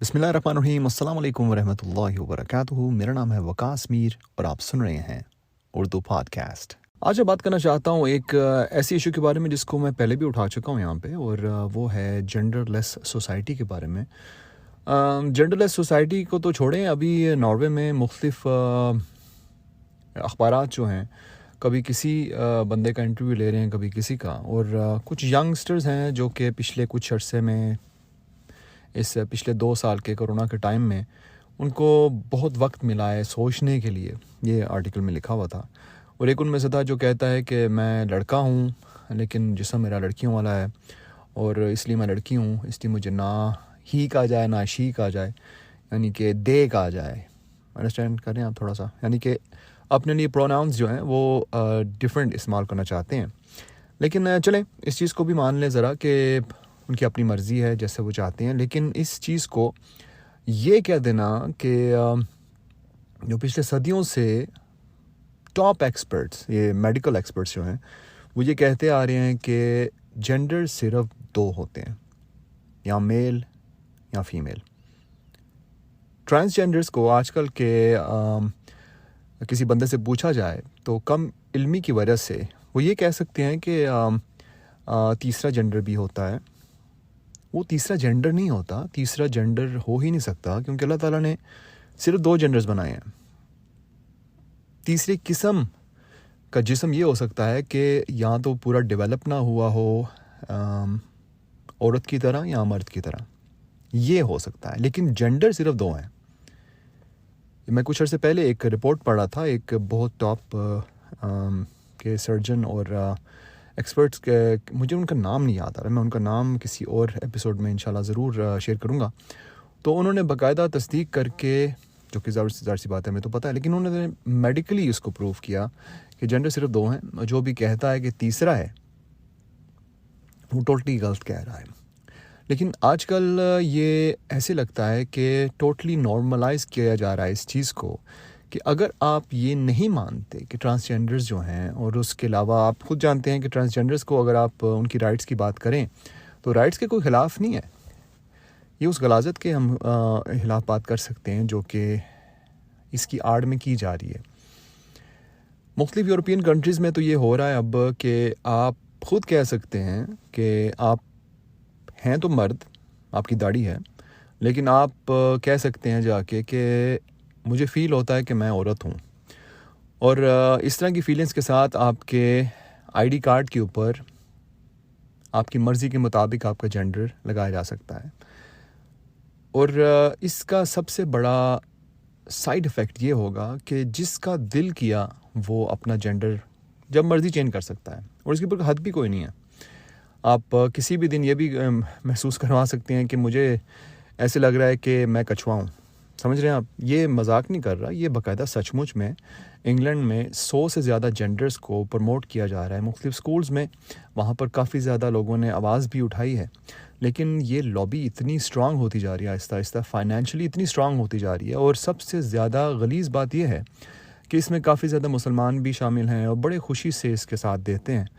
बिस्मिल्लाहिर्रहमानिर्रहीम अस्सलाम वालेकुम वरहमतुल्लाहि वबरकातुहू। मेरा नाम है वकास मीर और आप सुन रहे हैं उर्दू पॉडकास्ट। आज मैं बात करना चाहता हूँ एक ऐसी इशू के बारे में जिसको मैं पहले भी उठा चुका हूँ यहाँ पे, और वो है जेंडरलेस सोसाइटी के बारे में। जेंडरलेस सोसाइटी को तो छोड़ें, अभी नॉर्वे में मुख्तलिफ अखबारात जो हैं, कभी किसी बंदे का इंटरव्यू ले रहे हैं, कभी किसी का, और कुछ यंगस्टर्स हैं जो कि पिछले कुछ अरसे में, इस पिछले 2 साल के कोरोना के टाइम में, उनको बहुत वक्त मिला है सोचने के लिए। ये आर्टिकल में लिखा हुआ था, और एक उनमें से था जो कहता है कि मैं लड़का हूँ लेकिन जिस्म मेरा लड़कियों वाला है, और इसलिए मैं लड़की हूँ, इसलिए मुझे ना ही कहा जाए ना शी कहा जाए, यानी कि दे कहा जाए। अंडरस्टैंड करें आप थोड़ा सा, यानी कि अपने लिए प्रोनाउंस जो हैं वो डिफरेंट इस्तेमाल करना चाहते हैं। लेकिन चलें, इस चीज़ को भी मान लें ज़रा कि उनकी अपनी मर्ज़ी है, जैसे वो चाहते हैं। लेकिन इस चीज़ को ये कह देना कि जो पिछले सदियों से टॉप एक्सपर्ट्स, ये मेडिकल एक्सपर्ट्स जो हैं, वो ये कहते आ रहे हैं कि जेंडर सिर्फ 2 होते हैं, या मेल या फीमेल। ट्रांसजेंडर्स को आजकल के किसी बंदे से पूछा जाए तो कम इल्मी की वजह से वो ये कह सकते हैं कि तीसरा जेंडर भी होता है। वो तीसरा जेंडर नहीं होता, तीसरा जेंडर हो ही नहीं सकता, क्योंकि अल्लाह ताला ने सिर्फ 2 जेंडर्स बनाए हैं। तीसरी किस्म का जिस्म ये हो सकता है कि या तो पूरा डेवलप ना हुआ हो औरत की तरह या मर्द की तरह, ये हो सकता है, लेकिन जेंडर सिर्फ 2 हैं। मैं कुछ अर्से पहले एक रिपोर्ट पढ़ा था, एक बहुत टॉप के सर्जन और एक्सपर्ट्स के, मुझे उनका नाम नहीं याद आ रहा, मैं उनका नाम किसी और एपिसोड में इंशाल्लाह ज़रूर शेयर करूँगा। तो उन्होंने बाकायदा तस्दीक करके, जो कि ज़ाहिर सी बात है, हमें तो पता है, लेकिन उन्होंने मेडिकली उसको प्रूव किया कि जेंडर सिर्फ 2 हैं। जो भी कहता है कि तीसरा है, वो टोटली गलत कह रहा है। लेकिन आजकल ये ऐसे लगता है कि टोटली नॉर्मलाइज किया जा रहा है इस चीज़ को, कि अगर आप ये नहीं मानते कि ट्रांसजेंडर्स जो हैं, और उसके अलावा आप खुद जानते हैं कि ट्रांसजेंडर्स को अगर आप उनकी राइट्स की बात करें तो राइट्स के कोई ख़िलाफ़ नहीं है। ये उस गलाजत के हम खिलाफ बात कर सकते हैं जो कि इसकी आड़ में की जा रही है। मुख्तलिफ यूरोपियन कंट्रीज़ में तो ये हो रहा है अब कि आप खुद कह सकते हैं कि आप हैं तो मर्द, आपकी दाढ़ी है, लेकिन आप कह सकते हैं जाके कि मुझे फ़ील होता है कि मैं औरत हूँ, और इस तरह की फीलिंग्स के साथ आपके आईडी कार्ड के ऊपर आपकी मर्ज़ी के मुताबिक आपका जेंडर लगाया जा सकता है। और इसका सबसे बड़ा साइड इफ़ेक्ट ये होगा कि जिसका दिल किया वो अपना जेंडर जब मर्ज़ी चेंज कर सकता है, और इसके ऊपर हद भी कोई नहीं है। आप किसी भी दिन ये भी महसूस करवा सकते हैं कि मुझे ऐसे लग रहा है कि मैं कछुआ हूँ। समझ रहे हैं आप? ये मजाक नहीं कर रहा, ये बाकायदा सचमुच में इंग्लैंड में 100 से ज़्यादा जेंडर्स को प्रमोट किया जा रहा है मुख्तलिफ स्कूल्स में। वहाँ पर काफ़ी ज़्यादा लोगों ने आवाज़ भी उठाई है, लेकिन ये लॉबी इतनी स्ट्रांग होती जा रही है, आहिस्ता आहिस्ता फाइनेंशियली इतनी स्ट्रांग होती जा रही है। और सबसे ज़्यादा गलीज़ बात यह है कि इसमें काफ़ी ज़्यादा मुसलमान भी शामिल हैं, और बड़े खुशी से इसके साथ देते हैं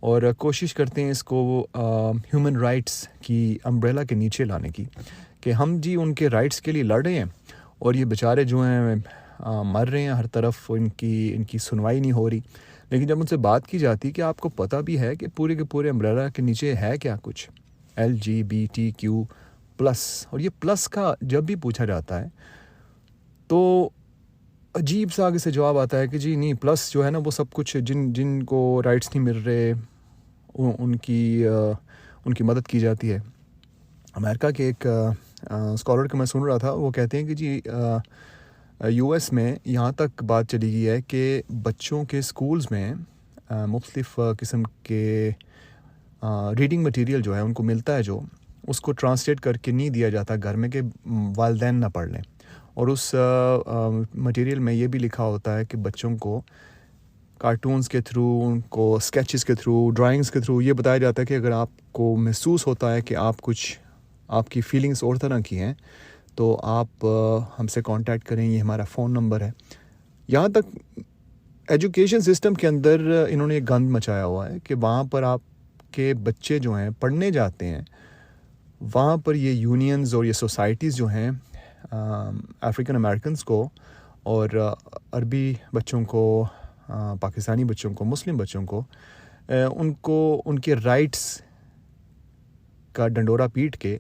और कोशिश करते हैं इसको ह्यूमन राइट्स की अम्ब्रेला के नीचे लाने की, कि हम जी उनके राइट्स के लिए लड़ रहे हैं, और ये बेचारे जो हैं मर रहे हैं हर तरफ, इनकी सुनवाई नहीं हो रही। लेकिन जब उनसे बात की जाती है कि आपको पता भी है कि पूरे के पूरे अम्ब्रेला के नीचे है क्या कुछ, LGBTQ+, और ये प्लस का जब भी पूछा जाता है तो अजीब सा आगे से जवाब आता है कि जी नहीं, प्लस जो है ना वो सब कुछ जिनको राइट्स नहीं मिल रहे उनकी मदद की जाती है। अमेरिका के एक स्कॉलर को मैं सुन रहा था, वो कहते हैं कि जी US में यहाँ तक बात चली गई है कि बच्चों के स्कूल्स में मुख्तलिफ किस्म के रीडिंग मटेरियल जो है उनको मिलता है, जो उसको ट्रांसलेट करके नहीं दिया जाता घर में कि वालिदैन ना पढ़ लें। और उस मटेरियल में ये भी लिखा होता है कि बच्चों को कार्टून्स के थ्रू, उनको स्केचेस के थ्रू, ड्राइंग्स के थ्रू ये बताया जाता है कि अगर आपको महसूस होता है कि आपकी फीलिंग्स और तरह की हैं तो आप हमसे कांटेक्ट करें, ये हमारा फ़ोन नंबर है। यहाँ तक एजुकेशन सिस्टम के अंदर इन्होंने एक गंद मचाया हुआ है कि वहाँ पर आपके बच्चे जो हैं पढ़ने जाते हैं, वहाँ पर ये यूनियंस और ये सोसाइटीज़ जो हैं अफ्रीकन अमेरिकन्स को और अरबी बच्चों को, पाकिस्तानी बच्चों को, मुस्लिम बच्चों को, उनको उनके राइट्स का डंडोरा पीट के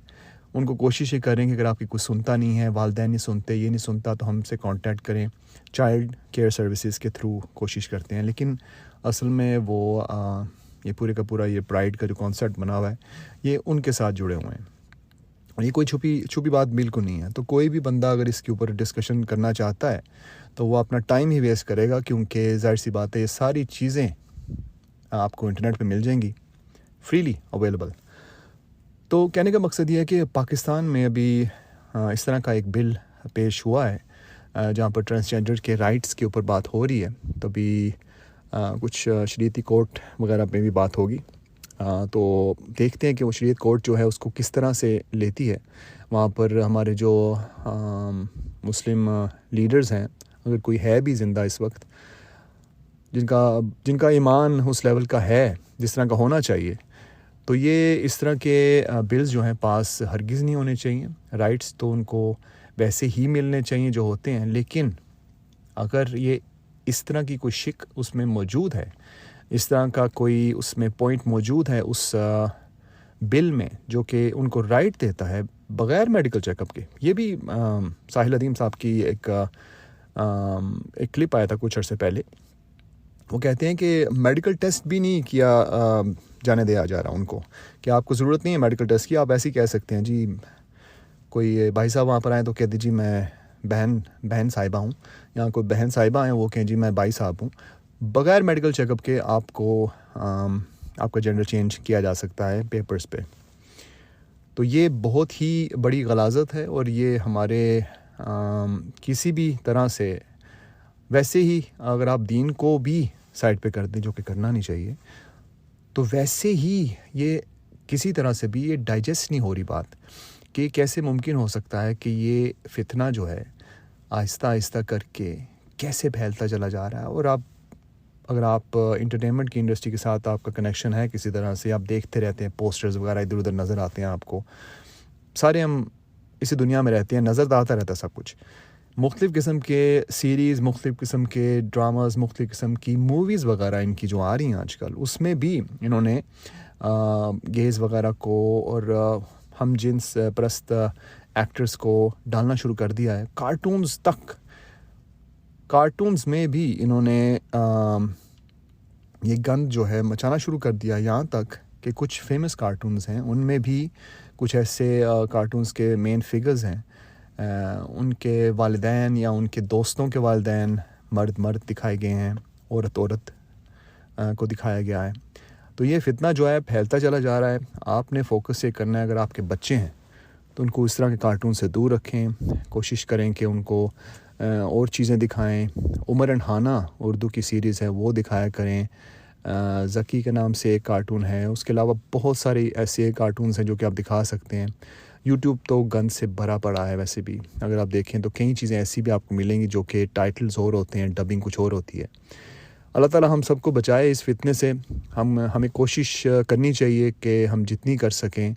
उनको कोशिश ये करेंगे अगर आपकी कुछ सुनता नहीं है, वालिदैन नहीं सुनते, ये नहीं सुनता, तो हमसे कांटेक्ट करें। चाइल्ड केयर सर्विसेज के थ्रू कोशिश करते हैं, लेकिन असल में वो ये पूरे का पूरा ये प्राइड का जो कॉन्सेप्ट बना हुआ है ये उनके साथ जुड़े हुए हैं और ये कोई छुपी बात बिल्कुल नहीं है। तो कोई भी बंदा अगर इसके ऊपर डिस्कशन करना चाहता है तो वो अपना टाइम ही वेस्ट करेगा, क्योंकि जाहिर सी बात है ये सारी चीज़ें आपको इंटरनेट पे मिल जाएंगी, फ्रीली अवेलेबल। तो कहने का मकसद ये है कि पाकिस्तान में अभी इस तरह का एक बिल पेश हुआ है जहाँ पर ट्रांसजेंडर के राइट्स के ऊपर बात हो रही है। तो अभी कुछ शरीयती कोर्ट वगैरह में भी बात होगी, तो देखते हैं कि वो शरीयत कोर्ट जो है उसको किस तरह से लेती है। वहाँ पर हमारे जो मुस्लिम लीडर्स हैं, अगर कोई है भी ज़िंदा इस वक्त, जिनका ईमान उस लेवल का है जिस तरह का होना चाहिए, तो ये इस तरह के बिल्स जो हैं पास हरगिज़ नहीं होने चाहिए। राइट्स तो उनको वैसे ही मिलने चाहिए जो होते हैं, लेकिन अगर ये इस तरह की कोई शिक उसमें मौजूद है, इस तरह का कोई उसमें पॉइंट मौजूद है उस बिल में जो कि उनको राइट देता है बग़ैर मेडिकल चेकअप के। ये भी साहिल अदीम साहब की एक क्लिप आया था कुछ अर्से पहले। वो कहते हैं कि मेडिकल टेस्ट भी नहीं किया जाने दिया जा रहा उनको, कि आपको ज़रूरत नहीं है मेडिकल टेस्ट की, आप ऐसे ही कह सकते हैं जी, कोई भाई साहब वहाँ पर आए तो कह दीजिए मैं बहन साहिबा हूँ, या कोई बहन साहिबा हैं वो कहें जी मैं भाई साहब हूँ। बग़ैर मेडिकल चेकअप के आपको आपका जेंडर चेंज किया जा सकता है पेपर्स पे। तो ये बहुत ही बड़ी गलाज़त है और ये हमारे किसी भी तरह से, वैसे ही अगर आप दीन को भी साइड पे कर दें, जो कि करना नहीं चाहिए, तो वैसे ही ये किसी तरह से भी ये डाइजेस्ट नहीं हो रही बात कि कैसे मुमकिन हो सकता है कि ये फितना जो है आहिस्ता आहिस्ता करके कैसे फैलता चला जा रहा है। और अगर आप इंटरटेनमेंट की इंडस्ट्री के साथ आपका कनेक्शन है किसी तरह से, आप देखते रहते हैं पोस्टर्स वगैरह इधर उधर नज़र आते हैं आपको, सारे हम इसी दुनिया में रहते हैं, नज़र तो आता रहता है सब कुछ। मुख्तलिफ़ किस्म के सीरीज़, मुख्तलिफ़ किस्म के ड्रामाज़, मुख्तलिफ़ किस्म की मूवीज़ वगैरह इनकी जो आ रही हैं आजकल, उसमें भी इन्होंने गेज़ वगैरह को और हम जिन्स परस्त एक्टर्स को डालना शुरू कर दिया है। कार्टून्स में भी इन्होंने ये गंद जो है मचाना शुरू कर दिया, यहाँ तक कि कुछ फेमस कार्टून्स हैं उनमें भी कुछ ऐसे कार्टून्स के मेन फिगर्स हैं, उनके वालिदैन या उनके दोस्तों के वालिदैन मर्द दिखाए गए हैं, औरत को दिखाया गया है। तो ये फितना जो है फैलता चला जा रहा है। आपने फोकस ये करना है, अगर आपके बच्चे हैं तो उनको इस तरह के कार्टून से दूर रखें, कोशिश करें कि उनको और चीज़ें दिखाएं। उमर एंड हाना उर्दू की सीरीज़ है वो दिखाया करें। ज़की के नाम से एक कार्टून है, उसके अलावा बहुत सारे ऐसे कार्टून्स हैं जो कि आप दिखा सकते हैं। यूट्यूब तो गंद से भरा पड़ा है, वैसे भी अगर आप देखें तो कई चीज़ें ऐसी भी आपको मिलेंगी जो कि टाइटल्स और होते हैं, डबिंग कुछ और होती है। अल्लाह ताला हम सबको बचाए इस फितने से। हमें कोशिश करनी चाहिए कि हम जितनी कर सकें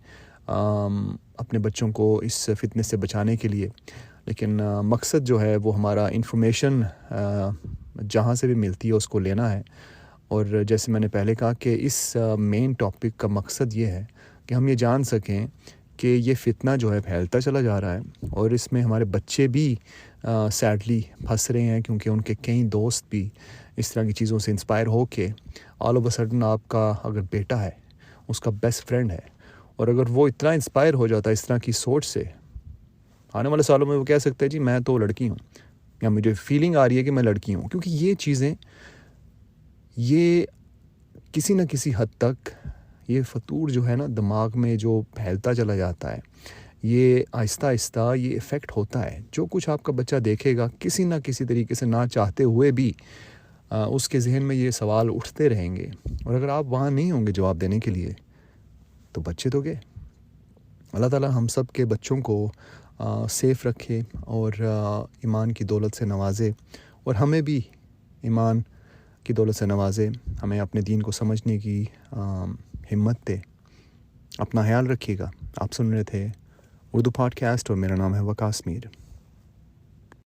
अपने बच्चों को इस फितने से बचाने के लिए। लेकिन मकसद जो है वो हमारा इंफॉर्मेशन जहाँ से भी मिलती है उसको लेना है। और जैसे मैंने पहले कहा कि इस मेन टॉपिक का मकसद ये है कि हम ये जान सकें कि ये फितना जो है फैलता चला जा रहा है और इसमें हमारे बच्चे भी सैडली फंस रहे हैं, क्योंकि उनके कई दोस्त भी इस तरह की चीज़ों से इंस्पायर हो के ऑल ऑफ अ सडन आपका अगर बेटा है, उसका बेस्ट फ्रेंड है, और अगर वो इतना इंस्पायर हो जाता है इस तरह की सोच से, आने वाले सालों में वो कह सकते हैं जी मैं तो लड़की हूँ, या मुझे फीलिंग आ रही है कि मैं लड़की हूँ। क्योंकि ये चीज़ें, ये किसी न किसी हद तक ये फतूर जो है ना दिमाग में जो फैलता चला जाता है, ये आहिस्ता आहिस्ता ये इफ़ेक्ट होता है। जो कुछ आपका बच्चा देखेगा किसी न किसी तरीके से, ना चाहते हुए भी उसके जहन में ये सवाल उठते रहेंगे, और अगर आप वहाँ नहीं होंगे जवाब देने के लिए तो बच्चे तो गए। अल्लाह ताला हम सब के बच्चों को सेफ़ रखे और ईमान की दौलत से नवाजे, और हमें भी ईमान की दौलत से नवाजे। हमें अपने दीन को समझने की हिम्मत दे। अपना ख्याल रखिएगा। आप सुन रहे थे उर्दू पॉडकास्ट और मेरा नाम है वकास मीर।